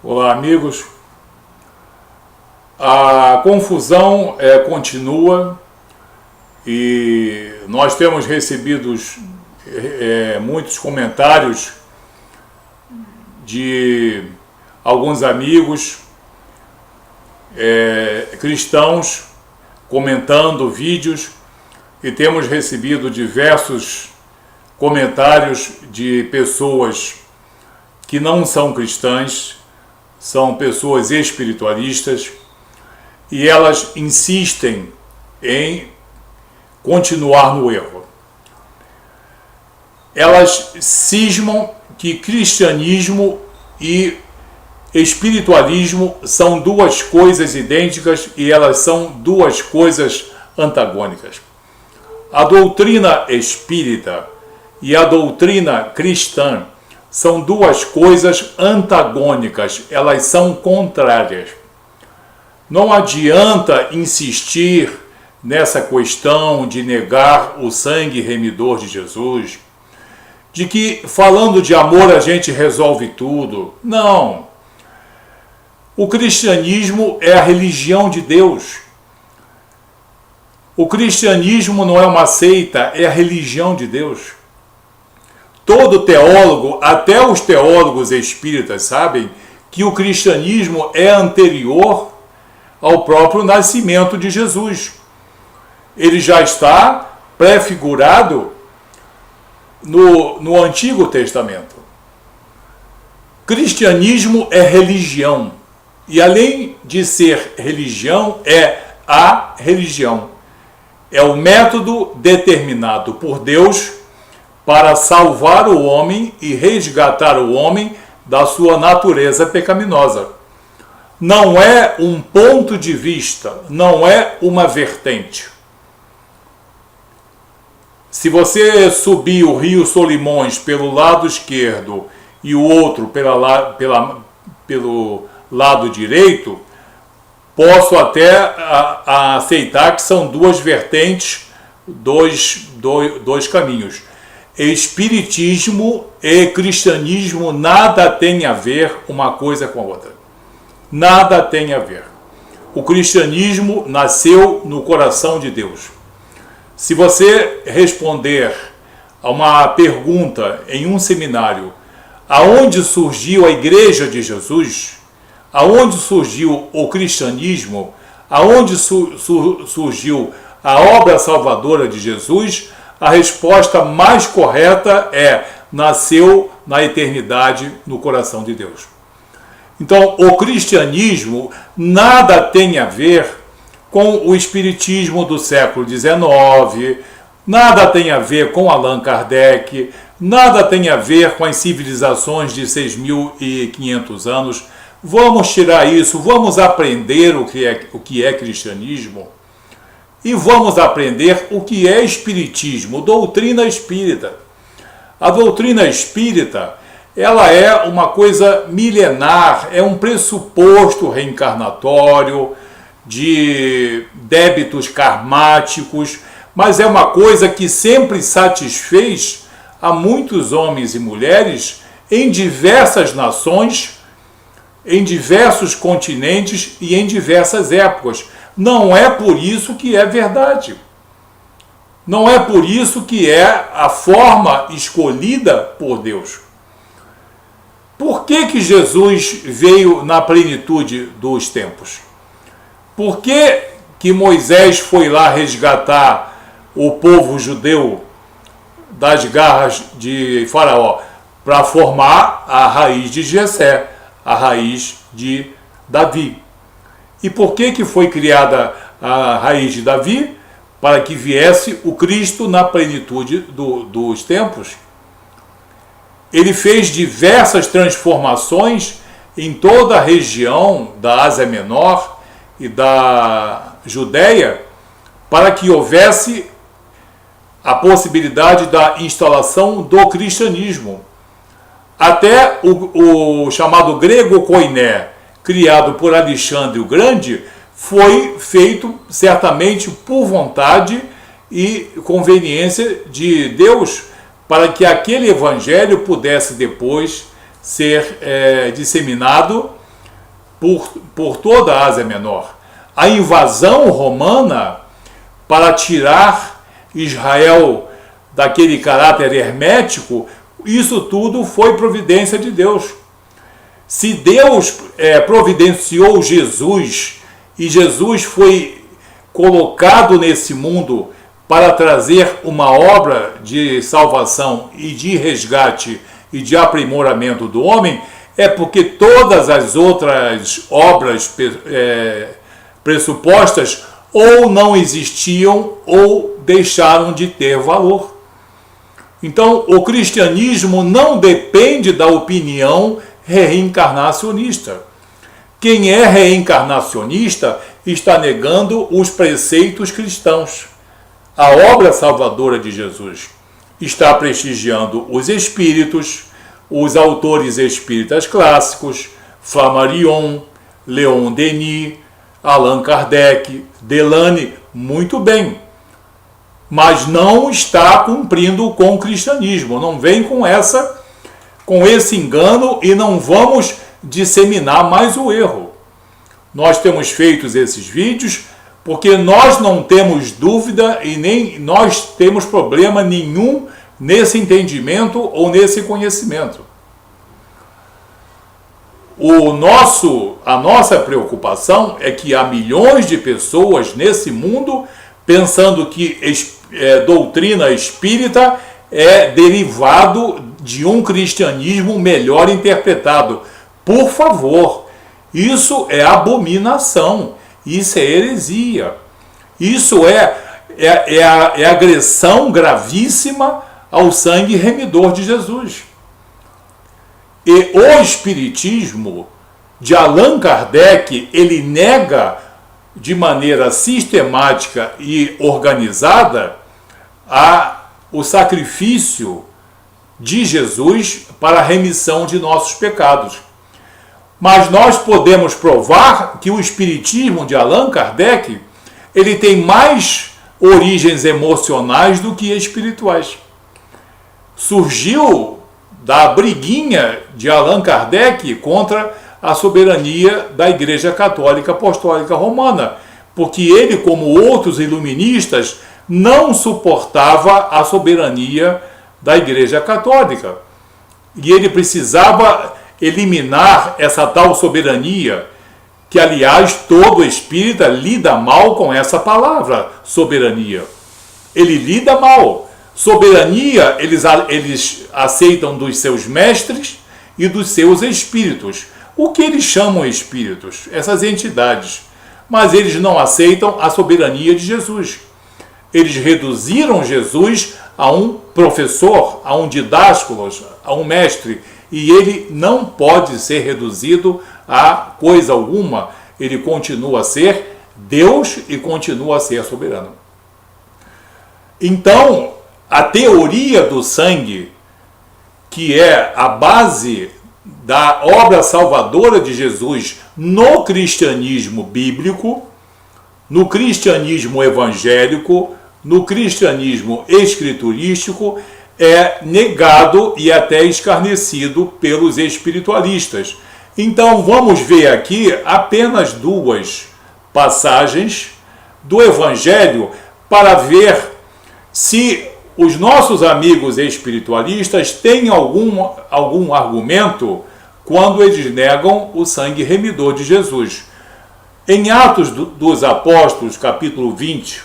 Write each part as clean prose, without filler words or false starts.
Olá, amigos. A confusão continua e nós temos recebido muitos comentários de alguns amigos cristãos comentando vídeos e temos recebido diversos comentários de pessoas que não são cristãs, são pessoas espiritualistas, e elas insistem em continuar no erro. Elas cismam que cristianismo e espiritualismo são duas coisas idênticas e elas são duas coisas antagônicas. A doutrina espírita e a doutrina cristã são duas coisas antagônicas, elas são contrárias. Não adianta insistir nessa questão de negar o sangue remidor de Jesus, de que falando de amor a gente resolve tudo. Não. O cristianismo é a religião de Deus. O cristianismo não é uma seita, é a religião de Deus. Todo teólogo, até os teólogos espíritas, sabem que o cristianismo é anterior ao próprio nascimento de Jesus. Ele já está prefigurado no Antigo Testamento. Cristianismo é religião. E além de ser religião, é a religião. É o método determinado por Deus para salvar o homem e resgatar o homem da sua natureza pecaminosa. Não é um ponto de vista, não é uma vertente. Se você subir o rio Solimões pelo lado esquerdo e o outro pelo lado direito, posso até aceitar que são duas vertentes, dois caminhos. Espiritismo e cristianismo nada tem a ver uma coisa com a outra. Nada tem a ver. O cristianismo nasceu no coração de Deus. Se você responder a uma pergunta em um seminário, aonde surgiu a Igreja de Jesus, aonde surgiu o cristianismo, aonde surgiu a obra salvadora de Jesus, a resposta mais correta é: nasceu na eternidade no coração de Deus. Então, o cristianismo nada tem a ver com o espiritismo do século XIX, nada tem a ver com Allan Kardec, nada tem a ver com as civilizações de 6.500 anos. Vamos tirar isso, vamos aprender o que é cristianismo e vamos aprender o que é espiritismo, doutrina espírita. A doutrina espírita, ela é uma coisa milenar, é um pressuposto reencarnatório, de débitos karmáticos, mas é uma coisa que sempre satisfez a muitos homens e mulheres em diversas nações, em diversos continentes e em diversas épocas. Não é por isso que é verdade. Não é por isso que é a forma escolhida por Deus. Por que Jesus veio na plenitude dos tempos? Por que Moisés foi lá resgatar o povo judeu das garras de Faraó? Para formar a raiz de Jessé, a raiz de Davi. E por que foi criada a raiz de Davi? Para que viesse o Cristo na plenitude dos tempos. Ele fez diversas transformações em toda a região da Ásia Menor e da Judéia, para que houvesse a possibilidade da instalação do cristianismo. Até o chamado grego koiné, criado por Alexandre o Grande, foi feito certamente por vontade e conveniência de Deus, para que aquele evangelho pudesse depois ser disseminado por toda a Ásia Menor. A invasão romana para tirar Israel daquele caráter hermético, isso tudo foi providência de Deus. Se Deus providenciou Jesus e Jesus foi colocado nesse mundo para trazer uma obra de salvação e de resgate e de aprimoramento do homem, é porque todas as outras obras pressupostas ou não existiam ou deixaram de ter valor. Então, o cristianismo não depende da opinião reencarnacionista. Quem é reencarnacionista está negando os preceitos cristãos. A obra salvadora de Jesus está prestigiando os espíritos, os autores espíritas clássicos, Flammarion, Leon Denis, Allan Kardec, Delane, muito bem, mas não está cumprindo com o cristianismo. Não vem com esse engano e não vamos disseminar mais o erro. Nós temos feito esses vídeos porque nós não temos dúvida e nem nós temos problema nenhum nesse entendimento ou nesse conhecimento. A nossa preocupação é que há milhões de pessoas nesse mundo pensando que doutrina espírita é derivado de um cristianismo melhor interpretado. Por favor, isso é abominação, isso é heresia, isso é agressão gravíssima ao sangue remidor de Jesus. E o Espiritismo de Allan Kardec, ele nega de maneira sistemática e organizada o sacrifício de Jesus para a remissão de nossos pecados. Mas nós podemos provar que o Espiritismo de Allan Kardec, ele tem mais origens emocionais do que espirituais. Surgiu da briguinha de Allan Kardec contra a soberania da Igreja Católica Apostólica Romana, porque ele, como outros iluministas, não suportava a soberania da Igreja Católica. E ele precisava eliminar essa tal soberania, que, aliás, todo espírita lida mal com essa palavra, soberania. Ele lida mal. Soberania, eles aceitam dos seus mestres e dos seus espíritos. O que eles chamam espíritos? Essas entidades. Mas eles não aceitam a soberania de Jesus. Eles reduziram Jesus a um professor, a um didásculos, a um mestre. E ele não pode ser reduzido a coisa alguma. Ele continua a ser Deus e continua a ser soberano. Então, a teoria do sangue, que é a base da obra salvadora de Jesus no cristianismo bíblico, no cristianismo evangélico, no cristianismo escriturístico, é negado e até escarnecido pelos espiritualistas. Então vamos ver aqui apenas duas passagens do Evangelho para ver se os nossos amigos espiritualistas têm algum argumento quando eles negam o sangue remidor de Jesus. Em Atos dos Apóstolos, capítulo 20,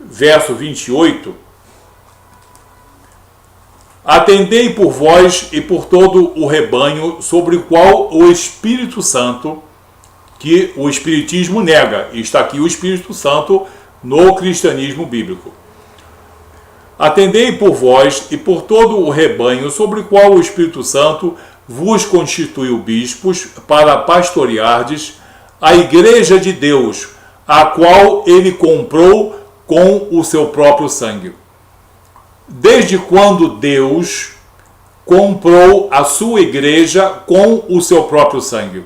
verso 28, atendei por vós e por todo o rebanho sobre o qual o Espírito Santo, que o Espiritismo nega, e está aqui o Espírito Santo no cristianismo bíblico. Atendei por vós e por todo o rebanho sobre o qual o Espírito Santo vos constituiu bispos para pastoreardes a igreja de Deus, a qual ele comprou com o seu próprio sangue. Desde quando Deus comprou a sua igreja com o seu próprio sangue?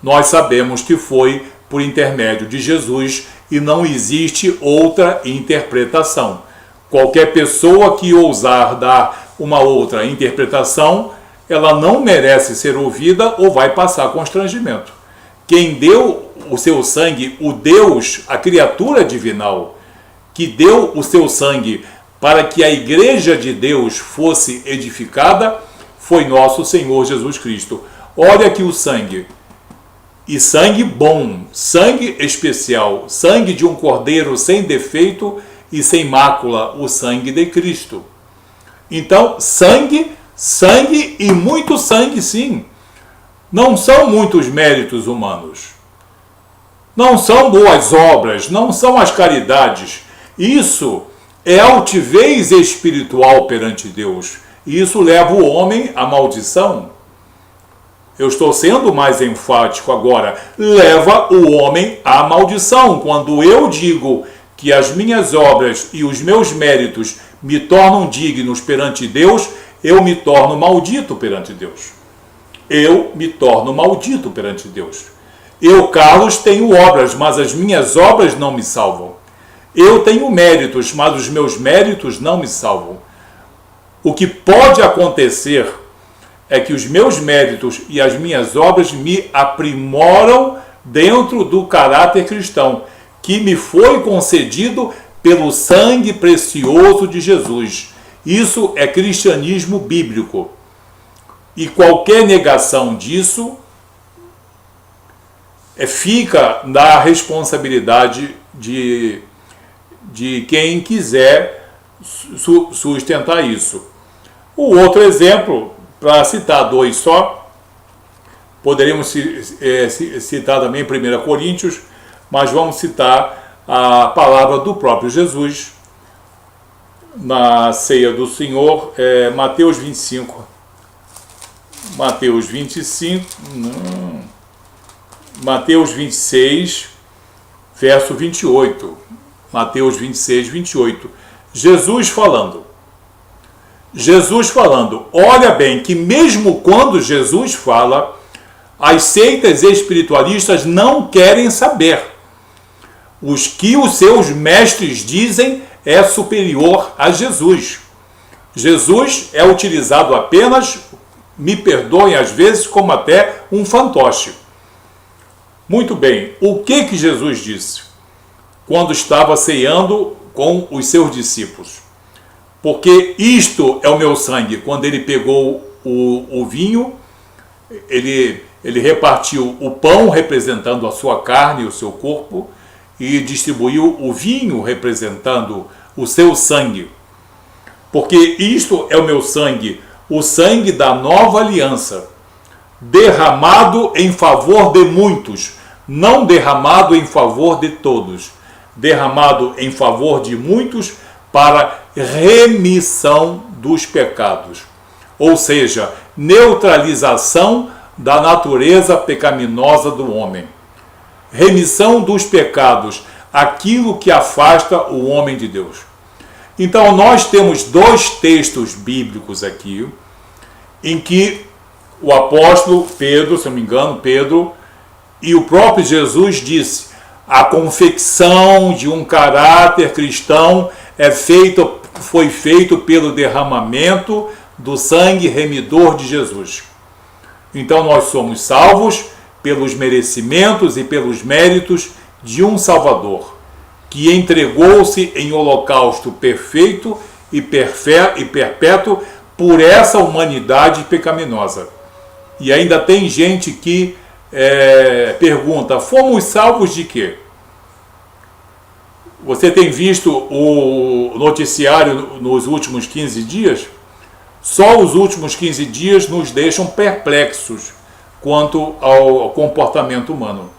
Nós sabemos que foi por intermédio de Jesus e não existe outra interpretação. Qualquer pessoa que ousar dar uma outra interpretação ela não merece ser ouvida ou vai passar constrangimento. Quem deu o seu sangue, o Deus, a criatura divinal, que deu o seu sangue para que a igreja de Deus fosse edificada, foi nosso Senhor Jesus Cristo. Olha aqui o sangue. E sangue bom, sangue especial, sangue de um cordeiro sem defeito e sem mácula, o sangue de Cristo. Então, sangue e muito sangue, sim. Não são muitos méritos humanos. Não são boas obras, não são as caridades. Isso é altivez espiritual perante Deus. E isso leva o homem à maldição. Eu estou sendo mais enfático agora. Leva o homem à maldição. Quando eu digo que as minhas obras e os meus méritos me tornam dignos perante Deus, eu me torno maldito perante Deus. Eu me torno maldito perante Deus. Eu, Carlos, tenho obras, mas as minhas obras não me salvam. Eu tenho méritos, mas os meus méritos não me salvam. O que pode acontecer é que os meus méritos e as minhas obras me aprimoram dentro do caráter cristão, que me foi concedido pelo sangue precioso de Jesus. Isso é cristianismo bíblico. E qualquer negação disso fica na responsabilidade de quem quiser sustentar isso. O outro exemplo, para citar dois só, poderíamos citar também 1 Coríntios, mas vamos citar a palavra do próprio Jesus na ceia do Senhor, Mateus 25. Mateus 25, não, Mateus 26, verso 28. Mateus 26, 28. Jesus falando, olha bem que mesmo quando Jesus fala, as seitas espiritualistas não querem saber. Os que os seus mestres dizem é superior a Jesus. Jesus é utilizado apenas, me perdoem às vezes, como até um fantoche. Muito bem, o que Jesus disse quando estava ceando com os seus discípulos? Porque isto é o meu sangue. Quando ele pegou o vinho, ele repartiu o pão representando a sua carne e o seu corpo e distribuiu o vinho representando o seu sangue. Porque isto é o meu sangue, o sangue da nova aliança, derramado em favor de muitos, não derramado em favor de todos, derramado em favor de muitos para remissão dos pecados, ou seja, neutralização da natureza pecaminosa do homem, remissão dos pecados, aquilo que afasta o homem de Deus. Então nós temos dois textos bíblicos aqui, em que o apóstolo Pedro, se não me engano, Pedro, e o próprio Jesus disse: a confecção de um caráter cristão foi feito pelo derramamento do sangue remidor de Jesus. Então nós somos salvos pelos merecimentos e pelos méritos de um Salvador, que entregou-se em holocausto perfeito e perpétuo por essa humanidade pecaminosa. E ainda tem gente que pergunta: fomos salvos de quê? Você tem visto o noticiário nos últimos 15 dias? Só os últimos 15 dias nos deixam perplexos quanto ao comportamento humano.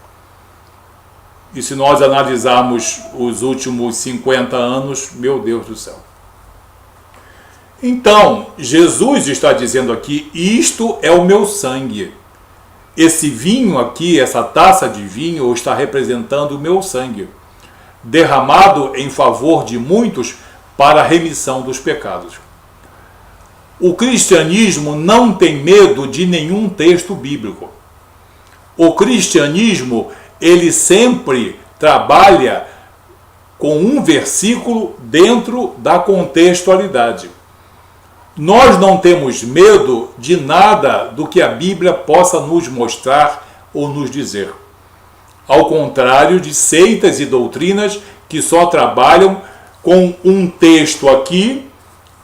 E se nós analisarmos os últimos 50 anos, meu Deus do céu. Então, Jesus está dizendo aqui: isto é o meu sangue. Esse vinho aqui, essa taça de vinho, está representando o meu sangue, derramado em favor de muitos para a remissão dos pecados. O cristianismo não tem medo de nenhum texto bíblico. O cristianismo, ele sempre trabalha com um versículo dentro da contextualidade. Nós não temos medo de nada do que a Bíblia possa nos mostrar ou nos dizer. Ao contrário de seitas e doutrinas que só trabalham com um texto aqui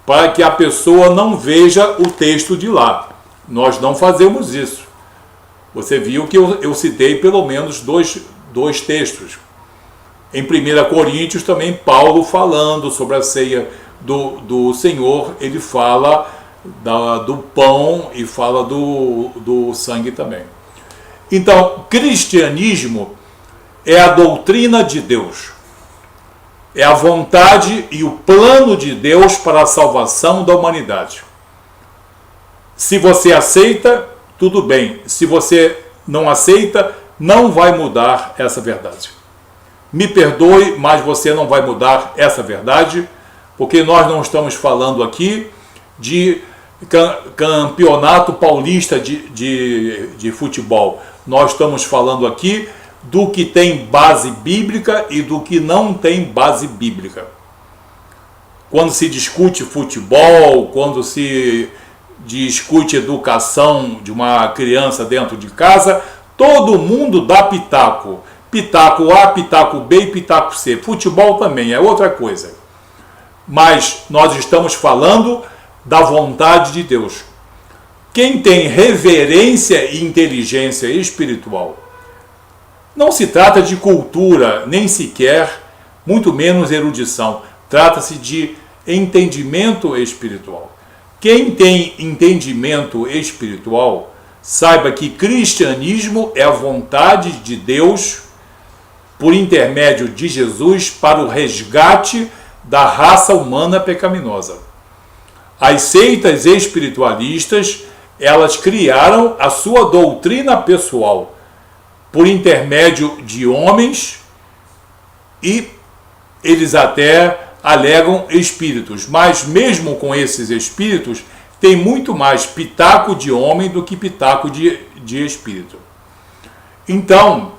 para que a pessoa não veja o texto de lá. Nós não fazemos isso. Você viu que eu citei pelo menos dois textos. Em 1 Coríntios também, Paulo falando sobre a ceia do Senhor, ele fala do pão e fala do sangue também. Então, cristianismo é a doutrina de Deus. É a vontade e o plano de Deus para a salvação da humanidade. Se você aceita, tudo bem. Se você não aceita, não vai mudar essa verdade. Me perdoe, mas você não vai mudar essa verdade, porque nós não estamos falando aqui de campeonato paulista de futebol. Nós estamos falando aqui do que tem base bíblica e do que não tem base bíblica. Quando se discute futebol, quando se discute educação de uma criança dentro de casa, todo mundo dá pitaco. Pitaco A, pitaco B e pitaco C. Futebol também é outra coisa. Mas nós estamos falando da vontade de Deus. Quem tem reverência e inteligência espiritual, não se trata de cultura, nem sequer, muito menos erudição. Trata-se de entendimento espiritual. Quem tem entendimento espiritual, saiba que cristianismo é a vontade de Deus por intermédio de Jesus para o resgate da raça humana pecaminosa. As seitas espiritualistas, elas criaram a sua doutrina pessoal por intermédio de homens e eles até alegam espíritos, mas mesmo com esses espíritos, tem muito mais pitaco de homem do que pitaco de espírito. Então,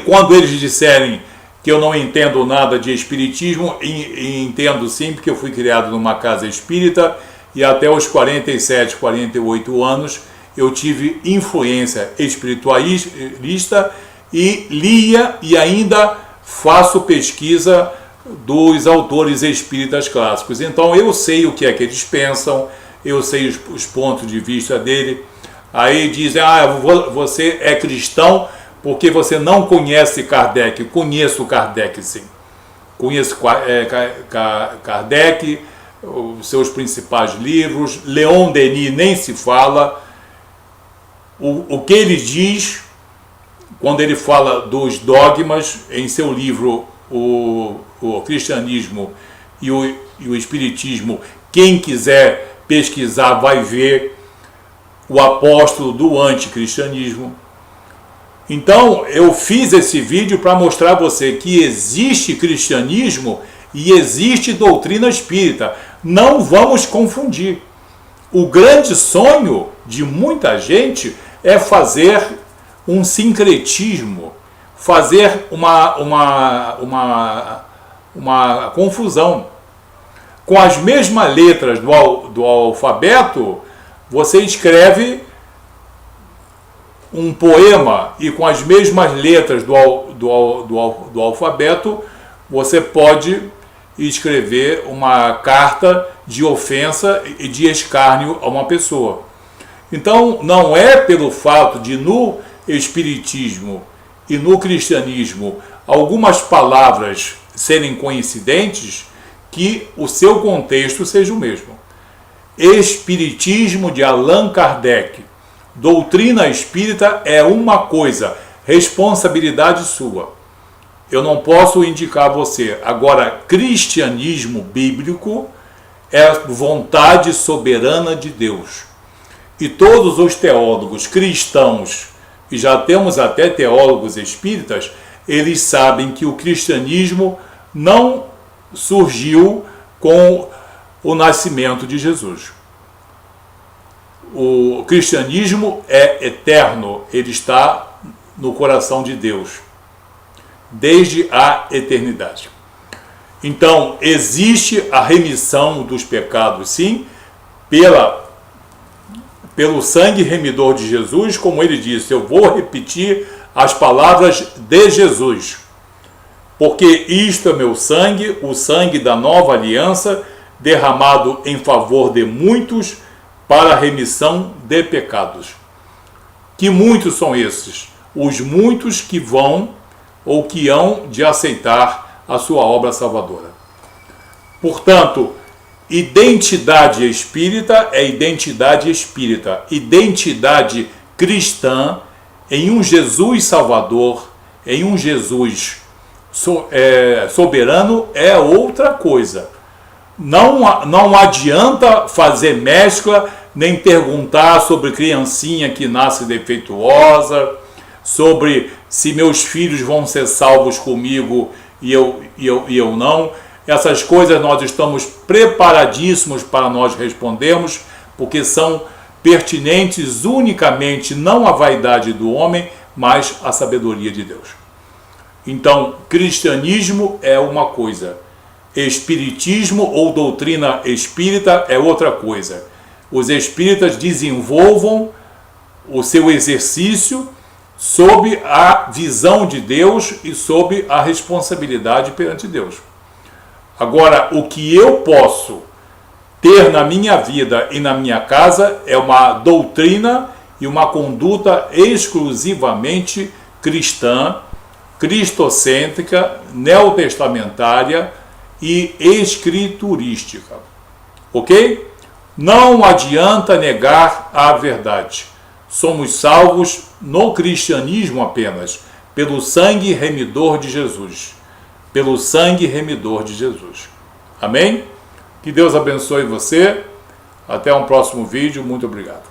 quando eles disserem que eu não entendo nada de espiritismo, entendo sim, porque eu fui criado numa casa espírita e até os 47, 48 anos eu tive influência espiritualista e lia e ainda faço pesquisa dos autores espíritas clássicos. Então eu sei o que é que eles pensam, eu sei os pontos de vista dele. Aí dizem, você é cristão porque você não conhece Kardec. Conheço Kardec, sim. Conheço Kardec, os seus principais livros. Leon Denis nem se fala. O que ele diz, quando ele fala dos dogmas, em seu livro o Cristianismo e o Espiritismo, quem quiser pesquisar vai ver o apóstolo do anticristianismo. Então, eu fiz esse vídeo para mostrar a você que existe cristianismo e existe doutrina espírita. Não vamos confundir. O grande sonho de muita gente é fazer um sincretismo, fazer uma confusão. Com as mesmas letras do alfabeto, você escreve um poema e com as mesmas letras do alfabeto, você pode escrever uma carta de ofensa e de escárnio a uma pessoa. Então, não é pelo fato de no espiritismo e no cristianismo algumas palavras serem coincidentes que o seu contexto seja o mesmo. Espiritismo de Allan Kardec, doutrina espírita é uma coisa, responsabilidade sua. Eu não posso indicar a você. Agora, cristianismo bíblico é a vontade soberana de Deus. E todos os teólogos cristãos, e já temos até teólogos espíritas, eles sabem que o cristianismo não surgiu com o nascimento de Jesus. O cristianismo é eterno, ele está no coração de Deus, desde a eternidade. Então, existe a remissão dos pecados, sim, pelo sangue remidor de Jesus, como ele disse, eu vou repetir as palavras de Jesus. Porque isto é meu sangue, o sangue da nova aliança, derramado em favor de muitos para a remissão de pecados. Que muitos são esses? Os muitos que vão ou que hão de aceitar a sua obra salvadora. Portanto, identidade espírita é identidade espírita. Identidade cristã em um Jesus Salvador, em um Jesus soberano é outra coisa. Não adianta fazer mescla, nem perguntar sobre criancinha que nasce defeituosa, sobre se meus filhos vão ser salvos comigo e eu não. Essas coisas nós estamos preparadíssimos para nós respondermos, porque são pertinentes unicamente não à vaidade do homem, mas à sabedoria de Deus. Então, cristianismo é uma coisa, espiritismo ou doutrina espírita é outra coisa. Os espíritas desenvolvam o seu exercício sob a visão de Deus e sob a responsabilidade perante Deus. Agora, o que eu posso ter na minha vida e na minha casa é uma doutrina e uma conduta exclusivamente cristã, cristocêntrica, neotestamentária e escriturística. Ok? Não adianta negar a verdade. Somos salvos no cristianismo apenas, pelo sangue remidor de Jesus. Pelo sangue remidor de Jesus. Amém? Que Deus abençoe você. Até um próximo vídeo. Muito obrigado.